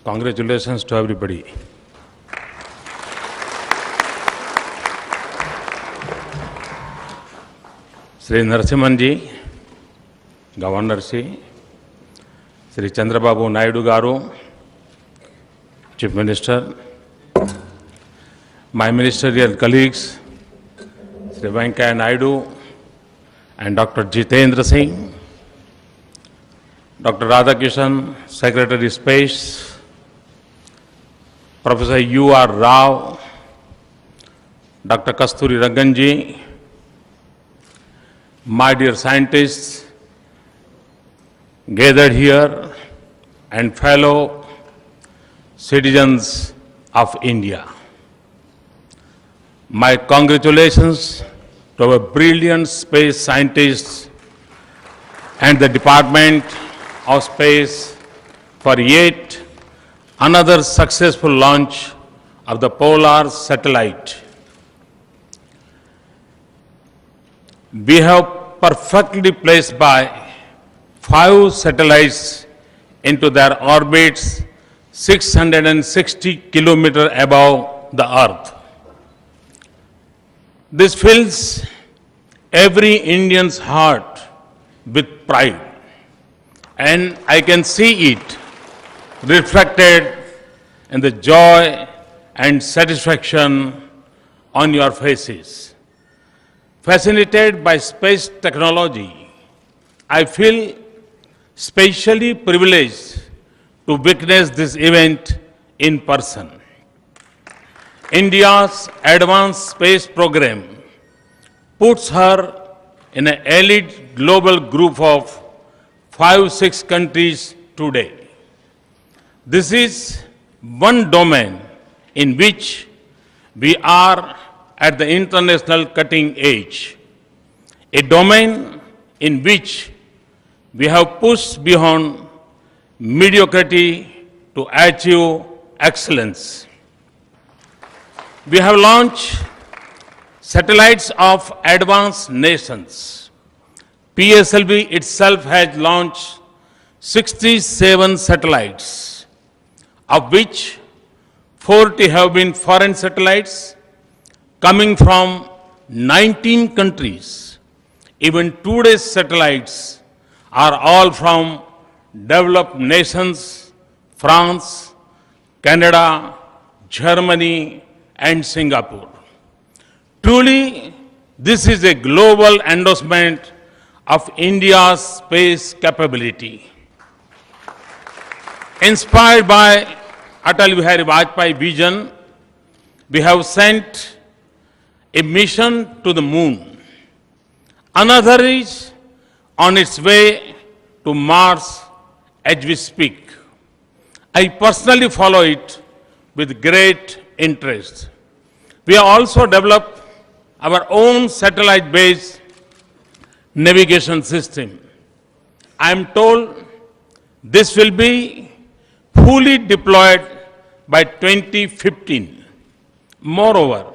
Congratulations to everybody. Sri Narasimhan ji, Governor ji, Sri Chandrababu Naidu Garu, Chief Minister, my ministerial colleagues, Sri Venkaiah Naidu and Dr. Jitendra Singh, Dr. Radhakishan, Secretary Space, Professor U.R. Rao, Dr. Kasturi Rangan ji, my dear scientists gathered here and fellow citizens of India. My congratulations to our brilliant space scientists and the Department of Space for yet another successful launch of the Polar satellite. We have perfectly placed by 5 satellites into their orbits 660 kilometers above the Earth. This fills every Indian's heart with pride, and I can see it reflected in the joy and satisfaction on your faces. Fascinated by space technology, I feel specially privileged to witness this event in person. India's advanced space program puts her in an elite global group of 5-6 countries today. This is one domain in which we are at the international cutting edge, a domain in which we have pushed beyond mediocrity to achieve excellence. We have launched satellites of advanced nations. PSLV itself has launched 67 satellites, of which 40 have been foreign satellites coming from 19 countries. Even today's satellites are all from developed nations, France, Canada, Germany, and Singapore. Truly, this is a global endorsement of India's space capability. Inspired by Atal Bihari Vajpayee vision, we have sent a mission to the moon. Another is on its way to Mars as we speak. I personally follow it with great interest. We have also developed our own satellite-based navigation system. I am told this will be fully deployed by 2015. Moreover,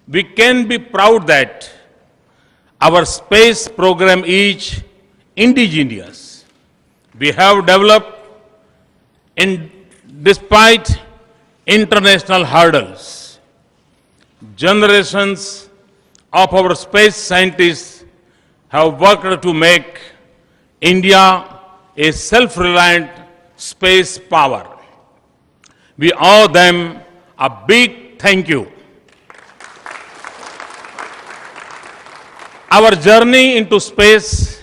we can be proud that our space program is indigenous. We have developed despite international hurdles. Generations of our space scientists have worked to make India a self-reliant space power. We owe them a big thank you. Our journey into space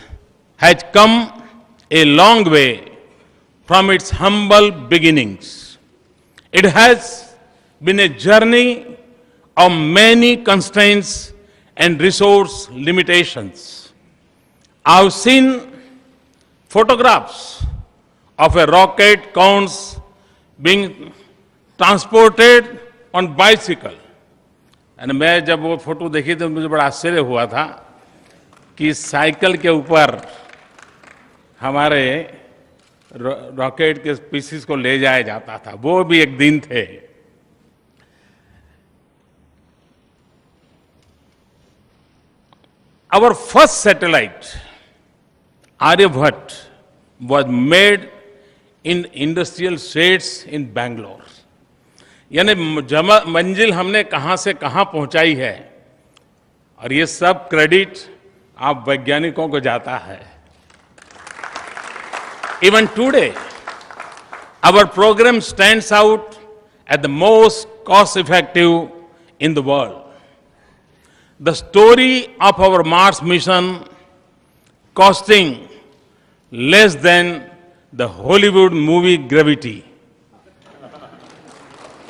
has come a long way from its humble beginnings. It has been a journey of many constraints and resource limitations. I've seen photographs of a rocket cones being transported on bicycle. And मैं जब वो photo देखी तो मुझे बड़ा आश्चर्य हुआ था कि साइकिल के ऊपर हमारे रॉकेट के पीसीस को ले जाया जाता था. वो भी एक दिन थे. Our first satellite, Aryabhat, was made in industrial states in Bangalore. यानी मंजिल हमने कहां से कहां पहुंचाई है, और ये सब क्रेडिट आप वैज्ञानिकों को जाता है. Even today, our program stands out as the most cost-effective in the world. The story of our Mars mission costing less than the Hollywood movie Gravity.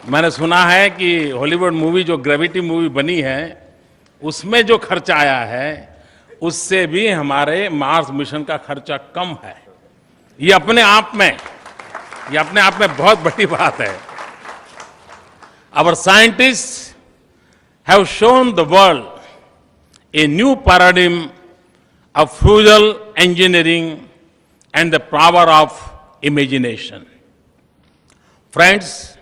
मैंने सुना है कि हॉलीवुड मूवी जो ग्रेविटी मूवी बनी है उसमें जो खर्चा आया है उससे भी हमारे मार्स मिशन का खर्चा कम है. ये अपने आप में बहुत बड़ी बात है. Our scientists have shown the world a new paradigm of fuel engineering and the power of imagination. Friends,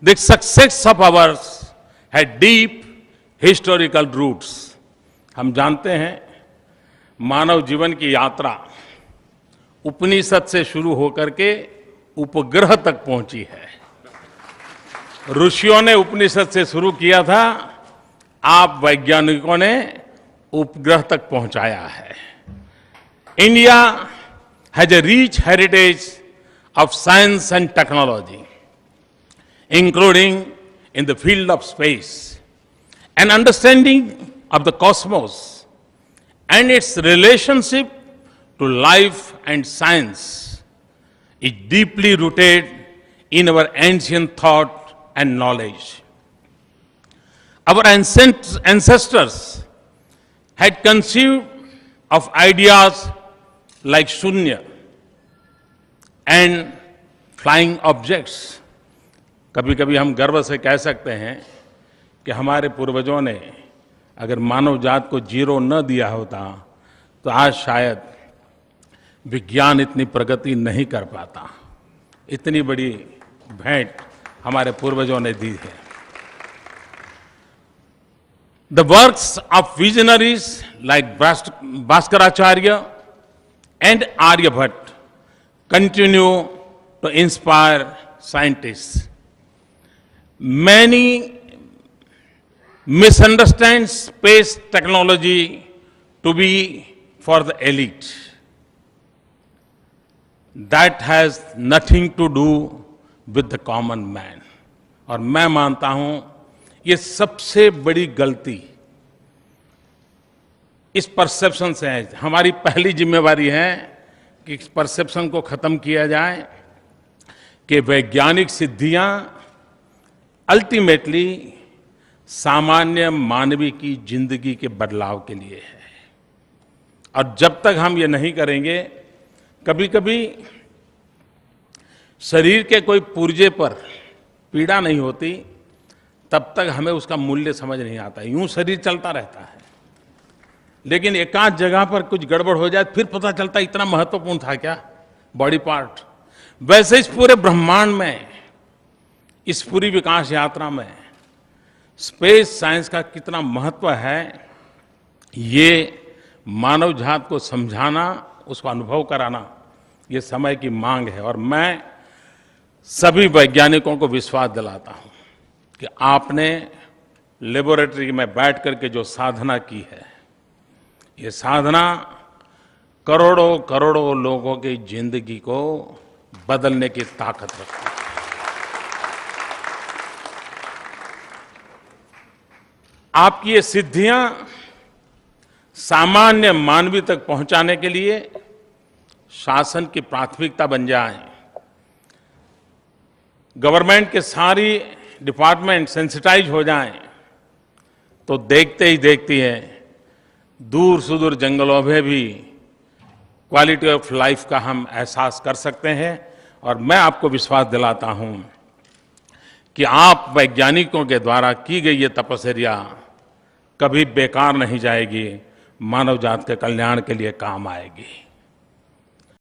the success of ours had deep historical roots. हम जानते हैं मानव जीवन की यात्रा उपनिषद से शुरू होकर के उपग्रह तक पहुंची है. ऋषियों ने उपनिषद से शुरू किया था, आप वैज्ञानिकों ने उपग्रह तक पहुंचाया है. India has a rich heritage of science and technology, including in the field of space. An understanding of the cosmos and its relationship to life and science is deeply rooted in our ancient thought and knowledge. Our ancestors had conceived of ideas like shunya and flying objects. कभी कभी हम गर्व से कह सकते हैं कि हमारे पूर्वजों ने अगर मानव जात को जीरो न दिया होता तो आज शायद विज्ञान इतनी प्रगति नहीं कर पाता. इतनी बड़ी भेंट हमारे पूर्वजों ने दी है. The works of visionaries like Bhaskaracharya and Aryabhata continue to inspire scientists. Many misunderstand space technology to be for the elite. That has nothing to do with the common man. और मैं मानता हूं ये सबसे बड़ी गलती इस परसेप्शन से है. हमारी पहली जिम्मेवारी है कि इस परसेप्शन को खत्म किया जाए कि वैज्ञानिक सिद्धियां अल्टीमेटली सामान्य मानवी की जिंदगी के बदलाव के लिए है. और जब तक हम ये नहीं करेंगे, कभी कभी शरीर के कोई पुर्जे पर पीड़ा नहीं होती, तब तक हमें उसका मूल्य समझ नहीं आता. यूं शरीर चलता रहता है, लेकिन एकांत जगह पर कुछ गड़बड़ हो जाए फिर पता चलता इतना महत्वपूर्ण था क्या बॉडी पार्ट. वैसे इस पूरे ब्रह्मांड में, इस पूरी विकास यात्रा में स्पेस साइंस का कितना महत्व है, ये मानव जात को समझाना, उसको अनुभव कराना, ये समय की मांग है. और मैं सभी वैज्ञानिकों को विश्वास दिलाता हूं कि आपने लेबोरेटरी में बैठ करके जो साधना की है, ये साधना करोड़ों करोड़ों लोगों की जिंदगी को बदलने की ताकत रखती है. आपकी ये सिद्धियां सामान्य मानवी तक पहुंचाने के लिए शासन की प्राथमिकता बन जाएं. गवर्नमेंट के सारी डिपार्टमेंट सेंसिटाइज हो जाएं, तो देखते ही देखती है दूर सुदूर जंगलों में भी क्वालिटी ऑफ लाइफ का हम एहसास कर सकते हैं. और मैं आपको विश्वास दिलाता हूं कि आप वैज्ञानिकों के द्वारा की गई ये तपस्या कभी बेकार नहीं जाएगी, मानव जात के कल्याण के लिए काम आएगी.